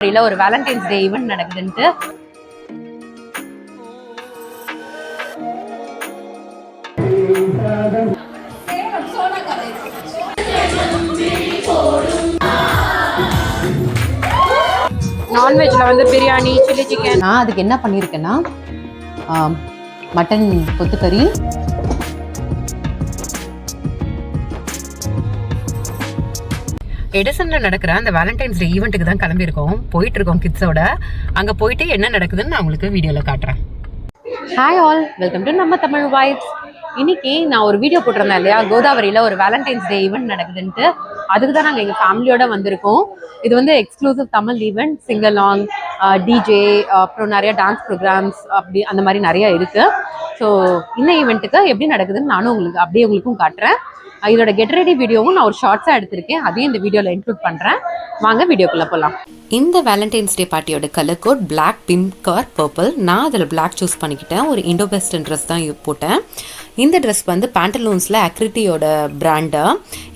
ஒரு வேலண்டைன்ஸ் டே ஈவென்ட் நடக்குதுன்ட்டு நான்வெஜ்ல வந்து பிரியாணி, சில்லி சிக்கன். நான் அதுக்கு என்ன பண்ணியிருக்கேன்னா மட்டன் கொத்துக்கறி, எடிசன்ல நடக்கிற அந்த வேலண்டைன்ஸ் டே ஈவெண்ட்டுக்கு தான் கிளம்பியிருக்கோம், போயிட்டு இருக்கோம் கிட்ஸோட. அங்கே போயிட்டு என்ன நடக்குதுன்னு நான் உங்களுக்கு வீடியோவில் காட்டுறேன். ஹாய் ஆல், வெல்கம் டு நம்ம தமிழ் வைப்ஸ். இன்னைக்கு நான் ஒரு வீடியோ போட்டிருந்தேன் இல்லையா, கோதாவரியில் ஒரு வேலண்டைன்ஸ் டே ஈவெண்ட் நடக்குதுன்ட்டு. அதுக்கு தான் நாங்கள் எங்கள் ஃபேமிலியோட வந்திருக்கோம். இது வந்து எக்ஸ்க்ளூசிவ் தமிழ் ஈவெண்ட், சிங்கலாங், டிஜே, அப்புறம் நிறைய டான்ஸ் ப்ரோக்ராம்ஸ் அப்படி அந்த மாதிரி நிறைய இருக்குது. ஸோ இந்த ஈவெண்ட்டுக்கு எப்படி நடக்குதுன்னு நானும் உங்களுக்கும் காட்டுறேன். இதோட கெட் ரெடி வீடியோவும் நான் ஒரு ஷார்ட்ஸாக எடுத்திருக்கேன், அதையும் இந்த வீடியோவில் இன்க்ளூட் பண்ணுறேன். வாங்க வீடியோக்குள்ளே போகலாம். இந்த வேலண்டைன்ஸ் டே பார்ட்டியோட colour code black, pink or purple. நான் அதில் பிளாக் சூஸ் பண்ணிக்கிட்டேன். ஒரு இண்டோ வெஸ்டர்ன் ட்ரெஸ் தான் போட்டேன். இந்த ட்ரெஸ் வந்து பேண்டலூன்ஸில் அக்ரிட்டியோட பிராண்டா.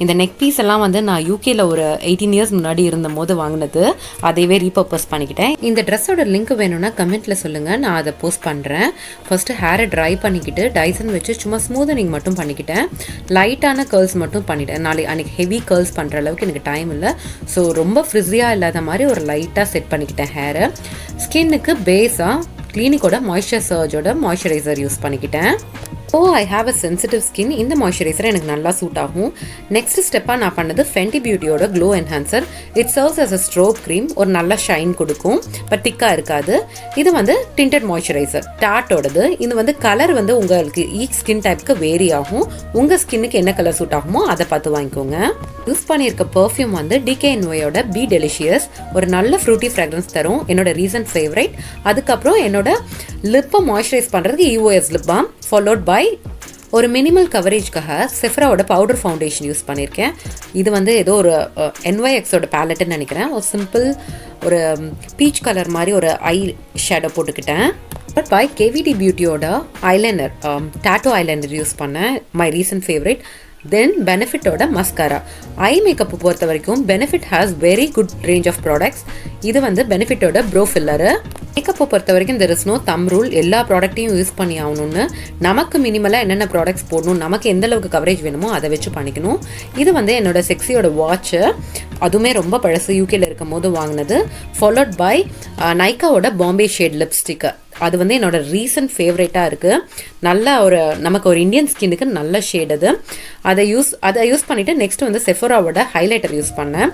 இந்த நெக் பீஸ் எல்லாம் வந்து நான் யூகேல ஒரு 18 இயர்ஸ் முன்னாடி இருந்த போது வாங்கினது, அதையவே ரீபர்பஸ் பண்ணிக்கிட்டேன். இந்த ட்ரெஸ்ஸோட லிங்க் வேணும்னா கமெண்ட்டில் சொல்லுங்கள், நான் அதை போஸ்ட் பண்ணுறேன். ஃபஸ்ட்டு ஹேரை ட்ரை பண்ணிக்கிட்டு டைசன் வச்சு சும்மா ஸ்மூதனிங் மட்டும் பண்ணிக்கிட்டேன். லைட்டான கேர்ள்ஸ் மட்டும் பண்ணிட்டேன். அன்றைக்கி ஹெவி கேர்ள்ஸ் பண்ணுற அளவுக்கு எனக்கு டைம் இல்லை. ஸோ ரொம்ப ஃப்ரிஸியாக இல்லாத மாதிரி ஒரு லைட்டாக செட் பண்ணிக்கிட்டேன் ஹேரை. ஸ்கின்னுக்கு பேஸாக கிளினிக்கோட மாய்ஸ்சர் சர்ஜோட மாய்ஸ்சரைசர் யூஸ் பண்ணிக்கிட்டேன். I have a sensitive skin. இந்த மாய்ஸ்சரைசர் எனக்கு நல்லா சூட் ஆகும். நெக்ஸ்ட் ஸ்டெப்பாக நான் பண்ணது ஃபென்டி பியூட்டியோட glow enhancer. It serves as a strobe cream. ஒரு நல்ல ஷைன் கொடுக்கும், பட் திக்காக இருக்காது. இது வந்து டிண்டட் மாய்ஸ்சரைசர், டாட்டோடது. இது வந்து கலர் வந்து உங்களுக்கு ஈச் ஸ்கின் டைப்புக்கு வேரி ஆகும். உங்கள் ஸ்கின்னுக்கு என்ன கலர் சூட் ஆகுமோ அதை பார்த்து வாங்கிக்கோங்க. யூஸ் பண்ணியிருக்க பர்ஃப்யூம் வந்து DKNYயோட பி டெலிஷியஸ். ஒரு நல்ல ஃப்ரூட்டி ஃப்ராக்ரன்ஸ் தரும், என்னோட ரீசன்ட் ஃபேவரைட். அதுக்கப்புறம் என்னோட லிப்பை மாய்ஸ்சரைஸ் பண்ணுறதுக்கு EOS lip balm, followed by ஒரு மினிமல் கவரேஜ்க்காக செஃப்ராவோட பவுடர் ஃபவுண்டேஷன் யூஸ் பண்ணியிருக்கேன். இது வந்து ஏதோ ஒரு NYXோட பேலட்டுன்னு நினைக்கிறேன். ஒரு சிம்பிள் ஒரு பீச் கலர் மாதிரி ஒரு ஐ ஷேடோ போட்டுக்கிட்டேன். பட் பை KVD பியூட்டியோட ஐலைனர், டாட்டோ ஐலைனர் யூஸ் பண்ணேன், மை ரீசன்ட் ஃபேவரட். தென் பெனிஃபிட்டோட மஸ்காரா. ஐ மேக்கப் பொறுத்த வரைக்கும் Benefit has very good range of products. இது வந்து பெனிஃபிட்டோட ப்ரோ ஃபில்லரு. மேக்கப்பை பொறுத்த வரைக்கும் there is no thumb rule. எல்லா ப்ராடக்ட்டையும் யூஸ் பண்ணி ஆகணும்னு. நமக்கு மினிமலாக என்னென்ன ப்ராடக்ட்ஸ் போடணும், நமக்கு எந்த அளவுக்கு கவரேஜ் வேணுமோ அதை வச்சு பண்ணிக்கணும். இது வந்து என்னோட செக்ஸியோட வாட்சு, அதுவுமே ரொம்ப பழசு, யூகேல இருக்கும் போது வாங்கினது. ஃபாலோட் பை நைக்காவோட பாம்பே ஷேட் லிப்ஸ்டிக்கு. அது வந்து என்னோட ரீசன்ட் ஃபேவரேட்டாக இருக்குது. நல்ல ஒரு நமக்கு ஒரு இந்தியன் ஸ்கின்னுக்கு நல்ல ஷேட் அது. அதை யூஸ் பண்ணிவிட்டு நெக்ஸ்ட் வந்து செஃபராவோட ஹைலைட்டர் யூஸ் பண்ணேன்.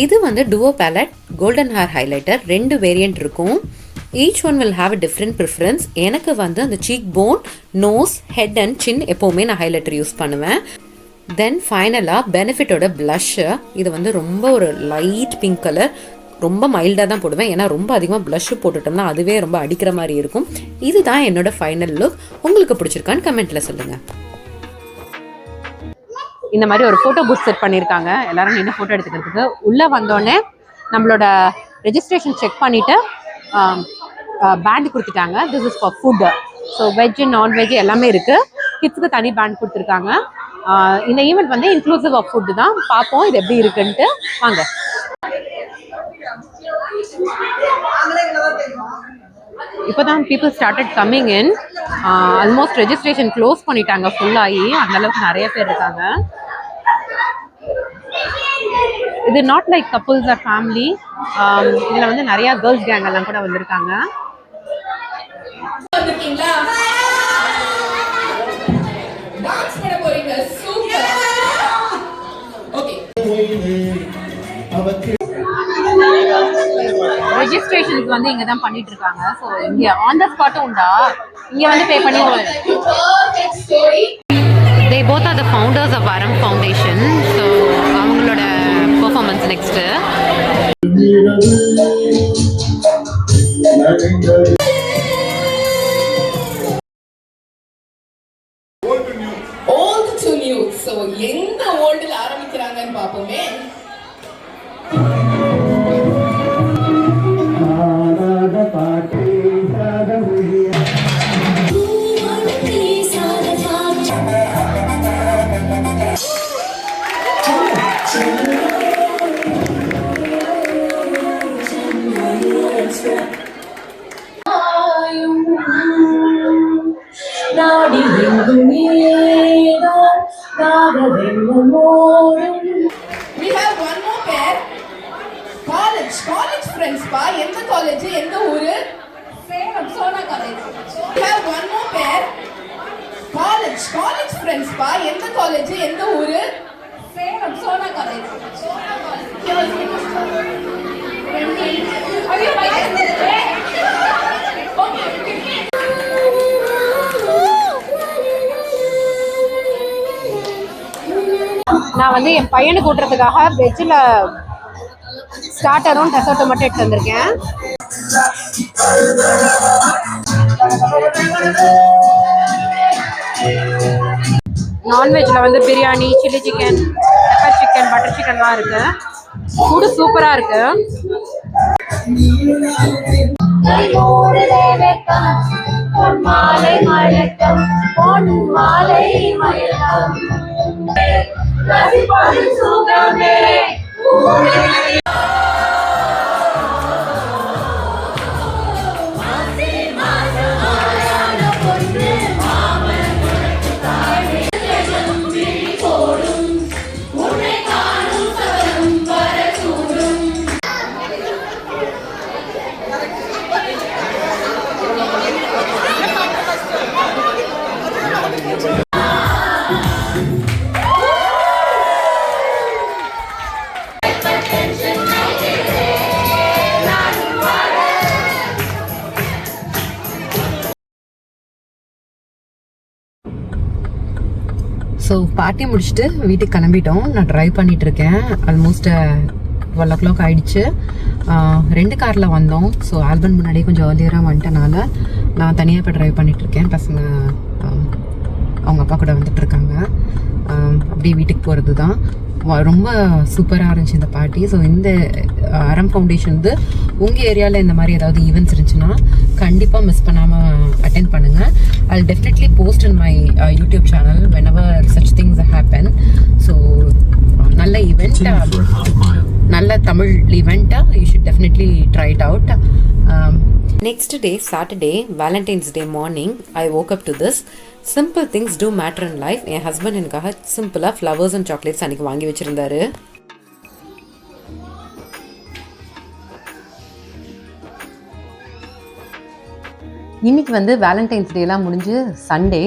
இது வந்து duo palette golden hair highlighter. 2 variant இருக்கும். Each one will have a different preference. எனக்கு வந்து அந்த cheek bone, nose, head and chin எப்போவுமே நான் ஹைலைட்டர் யூஸ் பண்ணுவேன். தென் ஃபைனலாக பெனிஃபிட்டோட ப்ளஷ்ஷு. இது வந்து ரொம்ப ஒரு லைட் பிங்க் கலர். ரொம்ப மைல்டாக தான் போடுவேன், ஏன்னா ரொம்ப அதிகமாக ப்ளஷ்ஷு போட்டுட்டோம்னா அதுவே ரொம்ப அடிக்கிற மாதிரி இருக்கும். இதுதான் என்னோட ஃபைனல் லுக். உங்களுக்கு பிடிச்சிருக்கான்னு கமெண்ட்டில் சொல்லுங்கள். இந்த மாதிரி ஒரு ஃபோட்டோ பூத் செட் பண்ணியிருக்காங்க, எல்லாரும் நின்று ஃபோட்டோ எடுத்துக்கிறதுக்கு. உள்ளே வந்தோடனே நம்மளோட ரெஜிஸ்ட்ரேஷன் செக் பண்ணிவிட்டு பேண்ட் கொடுத்துட்டாங்க. This is for food. So veg, non veg எல்லாமே இருக்குது. கிட்ஸுக்கு தனி பேண்ட் கொடுத்துருக்காங்க. இந்த ஈவெண்ட் வந்து இன்க்ளூசிவ் ஆஃப் ஃபுட்டு தான். பார்ப்போம் இது எப்படி இருக்குன்ட்டு. வாங்க. இப்போதான் people started coming in. Almost registration close பண்ணிட்டாங்க ஃபுல்லாகி. அந்த அளவுக்கு நிறைய பேர் இருக்காங்க. இது not like couples or family. இதில் வந்து நிறையா கேர்ள்ஸ் கேங் எல்லாம் கூட வந்திருக்காங்க. ரெஜிஸ்ட்ரேஷன்ஸ் வந்து இங்கே தான் பண்ணிட்டு இருக்காங்க. ஸோ இங்கே ஆன் த ஸ்பாட்டும் உண்டா, இங்கே வந்து பே பண்ணி. They both are the founders of Varam Foundation. So அவங்களோட performance next. Old to new. So எந்த ஓல்டில் ஆரம்பிக்கிறாங்கன்னு பார்ப்போமே. நாடி எங்கும் ஏதோ நாகவெண்ணமோடும். We have one more pair. College friends பா. எந்த காலேஜ் எந்த ஊரு? Salem Sona college. We have one more pair. College friends பா. எந்த காலேஜ் எந்த ஊரு? சேலம் சோனா காலேஜ். சோனா காலேஜ். நான் வந்து என் பையனுக்கு ஊட்டுறதுக்காக வெஜ்ஜில் ஸ்டார்டரும் டெசர்ட்டும் மட்டும் எடுத்து வந்திருக்கேன். நான்வெஜ்ல வந்து biryani, chilli chicken, pepper chicken, butter சிக்கன்லாம் இருக்கு. ஃபுட்டு சூப்பரா இருக்கு. ஸோ பார்ட்டி முடிச்சுட்டு வீட்டுக்கு கிளம்பிட்டோம். நான் ட்ரைவ் பண்ணிட்டு இருக்கேன். ஆல்மோஸ்ட் 12 o'clock ஆயிடுச்சு. 2 காரில் வந்தோம். ஸோ ஆல்பம் முன்னாடியே கொஞ்சம் ஏர்லியராக வந்துட்டனால நான் தனியாக இப்போ ட்ரைவ் பண்ணிட்டு இருக்கேன். பசங்க அவங்க அப்பா கூட வந்துட்டு இருக்காங்க. அப்படியே வீட்டுக்கு போகிறது தான். ரொம்ப சூப்பராக இருந்துச்சு இந்த பார்ட்டி. ஸோ இந்த அறம் ஃபவுண்டேஷன் வந்து உங்கள் ஏரியாவில் இந்த மாதிரி ஏதாவது ஈவெண்ட்ஸ் இருந்துச்சுன்னா கண்டிப்பாக மிஸ் பண்ணாமல் அட்டென்ட் பண்ணுங்கள். I definitely post in my YouTube channel whenever such things happen. So நல்ல ஈவெண்ட், நல்ல தமிழ் ஈவெண்ட்டாக you should definitely try it out. Next day Saturday Valentine's day morning I woke up to this. Simple things do matter in life. என் husband எனக்காக சிம்பிளாக flowers and chocolates அன்றைக்கி வாங்கி வச்சுருந்தாரு. இன்றைக்கி வந்து வேலண்டைன்ஸ் டேலாம் முடிஞ்சு சண்டே.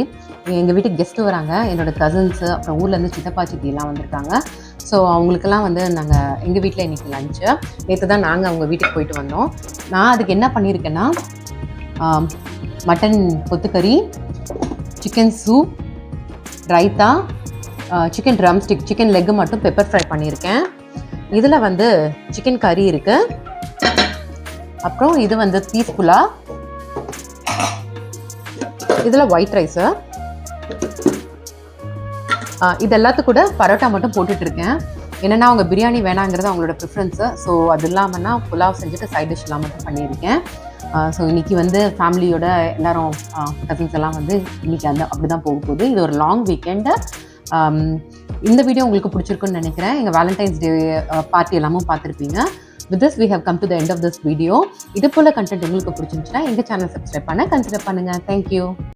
எங்கள் வீட்டுக்கு கெஸ்ட்டு வராங்க. என்னோடய கசின்ஸு, அப்புறம் ஊர்லேருந்து சித்தப்பா சித்திலாம் வந்திருக்காங்க. ஸோ அவங்களுக்கெல்லாம் வந்து நாங்கள் எங்கள் வீட்டில் இன்றைக்கி லஞ்சு. நேற்று தான் நாங்கள் அவங்க வீட்டுக்கு போயிட்டு வந்தோம். நான் அதுக்கு என்ன பண்ணியிருக்கேன்னா மட்டன் கொத்துக்கறி, chicken soup, raita, chicken drumstick, chicken leg மட்டும் பெப்பர் ஃப்ரை பண்ணியிருக்கேன். இதில் வந்து சிக்கன் கறி இருக்குது. அப்புறம் இது வந்து பீஸ் புலா, இதில் ஒயிட் ரைஸு. இது எல்லாத்துக்கு கூட பரோட்டா மட்டும் போட்டுட்ருக்கேன். என்னென்னா அவங்க பிரியாணி வேணாங்கிறது அவங்களோட ப்ரிஃபரன்ஸு. ஸோ அது இல்லாமல்னா புலாவ் செஞ்சுட்டு சைட் டிஷ்லாம் மட்டும் பண்ணியிருக்கேன். ஸோ இன்றைக்கி வந்து ஃபேமிலியோட எல்லோரும் கசின்ஸ் எல்லாம் வந்து இன்றைக்கி அப்படி தான் போக போகுது. இது ஒரு லாங் வீக்கெண்டு. இந்த வீடியோ உங்களுக்கு பிடிச்சிருக்குன்னு நினைக்கிறேன். எங்கள் வேலண்டைன்ஸ் டே பார்ட்டி எல்லாமும் பார்த்துருப்பீங்க. With this, we have come to the end of this video. இது போல் கண்டென்ட் உங்களுக்கு பிடிச்சிருந்துச்சுன்னா எங்கள் சேனல் சப்ஸ்கிரைப் பண்ண கன்சிடர் பண்ணுங்கள். தேங்க்யூ.